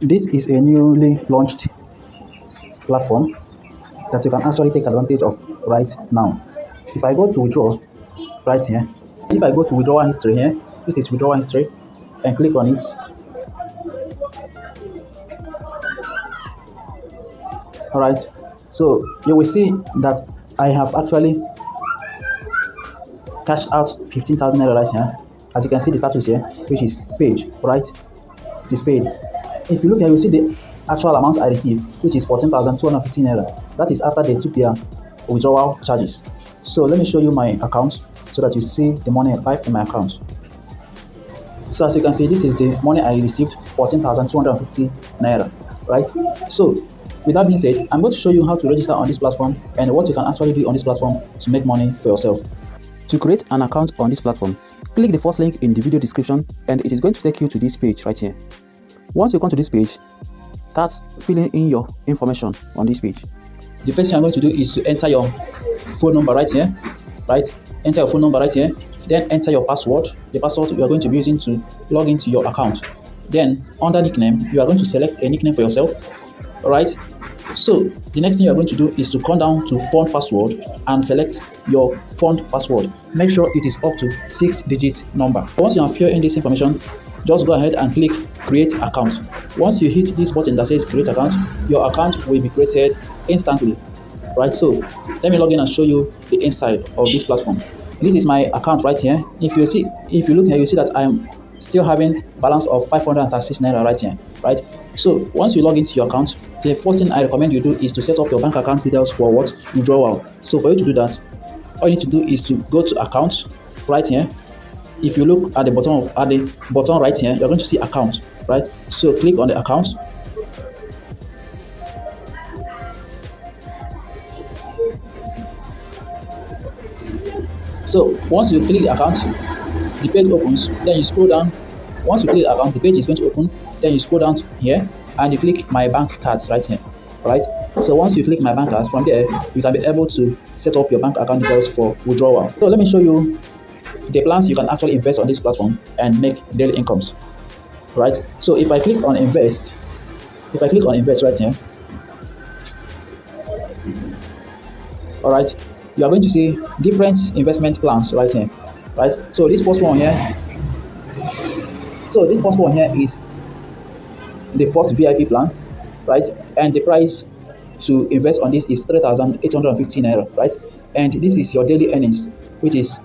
This is a newly launched platform that you can actually take advantage of right now. If I go to withdraw right here, if I go to withdrawal history here, this is withdrawal history, and click on it. All right, so you will see that I have actually cashed out 15,000 naira right here. As you can see the status here, which is paid, right? It is paid. If you look here, you see the actual amount I received, which is 14,215 naira. That is after they took their withdrawal charges. So let me show you my account so that you see the money arrived in my account. So as you can see, this is the money I received, 14,250 naira, right? So with that being said, I'm going to show you how to register on this platform and what you can actually do on this platform to make money for yourself. To create an account on this platform, click the first link in the video description and it is going to take you to this page right here. Once you come to this page, start filling in your information on this page. The first thing I'm going to do is to enter your phone number right here, right? Enter your phone number right here, then enter your password, the password you are going to be using to log into your account. Then under nickname, you are going to select a nickname for yourself, all right? So the next thing you are going to do is to come down to fund password and select your fund password. Make sure it is up to 6-digit number. Once you have filled in this information, just go ahead and click create account. Once you hit this button that says create account, your account will be created instantly, right? So let me log in and show you the inside of this platform. This is my account right here. If you look here, you see that I'm still having balance of 536 naira right here, right? So once you log into your account, the first thing I recommend you do is to set up your bank account details for what withdrawal. So for you to do that, all you need to do is to go to account right here. If you look at the bottom right here, you're going to see account, right? So click on the account. So once you click the account, the page opens, then you scroll down. Once you click the account, the page is going to open, then you scroll down to here and you click my bank cards right here, right? So once you click my bank cards, from there you can be able to set up your bank account details for withdrawal. So let me show you the plans you can actually invest on this platform and make daily incomes, right? So if I click on invest right here, all right, you are going to see different investment plans right here, right? So this first one here is the first VIP plan, right? And the price to invest on this is 3,850 naira, right? And this is your daily earnings, which is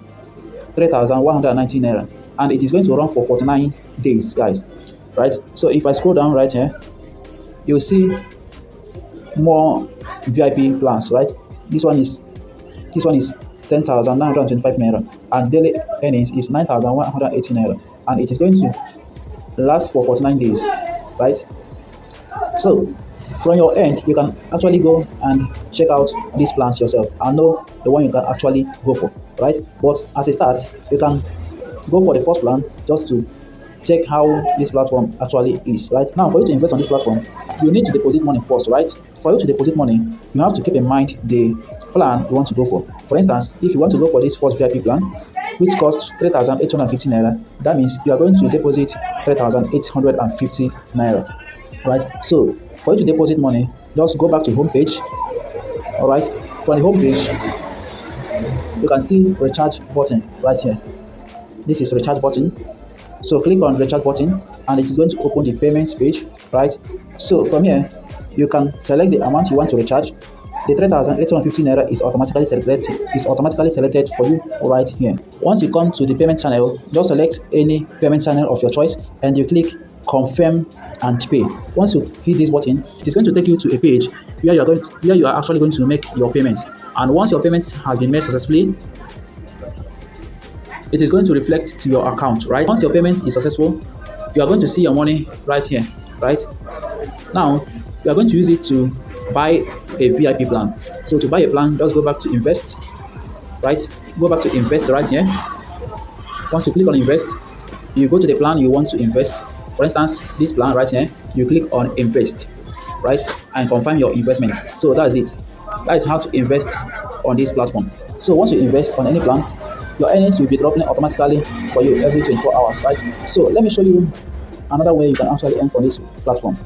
3,190 naira, and it is going to run for 49 days, guys, right? So if I scroll down right here, you'll see more VIP plans, right? This one is 10,925 naira, and daily earnings is 9,180 naira, and it is going to last for 49 days, right? So from your end, you can actually go and check out these plans yourself and know the one you can actually go for, right? But as a start, you can go for the first plan just to check how this platform actually is, right? Now, for you to invest on this platform, you need to deposit money first, right? For you to deposit money, you have to keep in mind the plan you want to go for. For instance, if you want to go for this first VIP plan, which costs 3,850 naira, that means you are going to deposit 3,850 naira, right? So for you to deposit money, just go back to home page. All right, from the home page, you can see recharge button right here. This is recharge button. So click on recharge button and it is going to open the payments page, right? So from here, you can select the amount you want to recharge. The 3,850 naira is automatically selected for you right here. Once you come to the payment channel, just select any payment channel of your choice and you click confirm and pay. Once you hit this button, it is going to take you to a page where you are actually going to make your payments. And once your payment has been made successfully, it is going to reflect to your account, right? Once your payment is successful, you are going to see your money right here, right? Now, you are going to use it to buy a VIP plan. So to buy a plan, just go back to invest, right? Go back to invest right here. Once you click on invest, you go to the plan you want to invest. For instance, this plan right here, you click on invest, right? And confirm your investment. So that's it. That is how to invest on this platform. So once you invest on any plan, your earnings will be dropping automatically for you every 24 hours, right? So let me show you another way you can actually earn from this platform.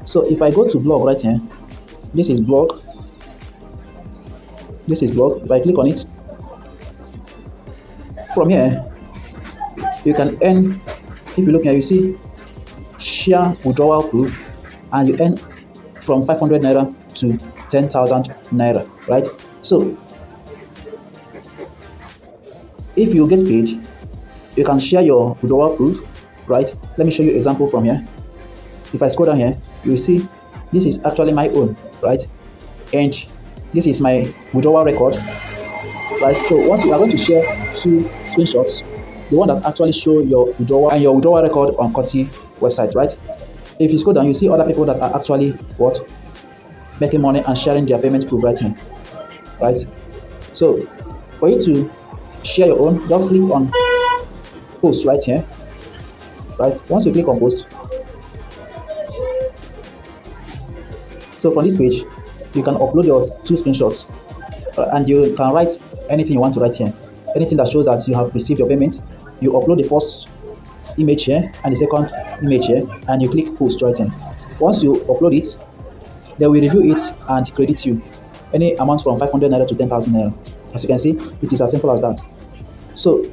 So if I go to blog right here, this is blog. This is blog. If I click on it, from here you can earn. If you look here, you see share withdrawal proof, and you earn from 500 naira to 10,000 naira, right? So if you get paid, you can share your withdrawal proof, right? Let me show you an example from here. If I scroll down here, you see this is actually my own, right? And this is my withdrawal record, right? So once you are going to share 2 screenshots, the one that actually show your withdrawal and your withdrawal record on Coty website, right? If you scroll down, you see other people that are actually what, making money and sharing their payment proof right here, right? So for you to share your own, just click on post right here, right? Once you click on post, so from this page you can upload your 2 screenshots, and you can write anything you want to write here, anything that shows that you have received your payment. You upload the first image here and the second image here, and you click post right here. Once you upload it, they will review it and credit you any amount from 500 naira to 10,000 naira. As you can see, it is as simple as that. So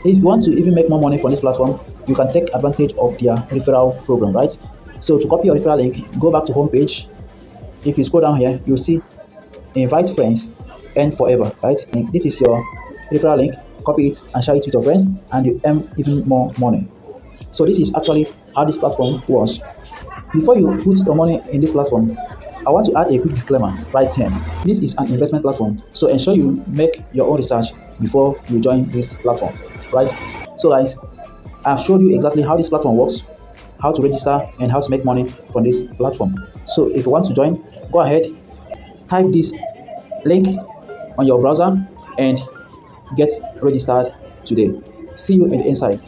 if you want to even make more money from this platform, you can take advantage of their referral program, right? So to copy your referral link, go back to home page. If you scroll down here, you'll see invite friends, earn forever, right? And this is your referral link. Copy it and share it with your friends, and you earn even more money. So this is actually how this platform works. Before you put your money in this platform, I want to add a quick disclaimer right here. This is an investment platform, so ensure you make your own research before you join this platform, right? So guys, I've showed you exactly how this platform works, how to register, and how to make money from this platform. So if you want to join, go ahead, type this link on your browser and get registered today. See you in the inside.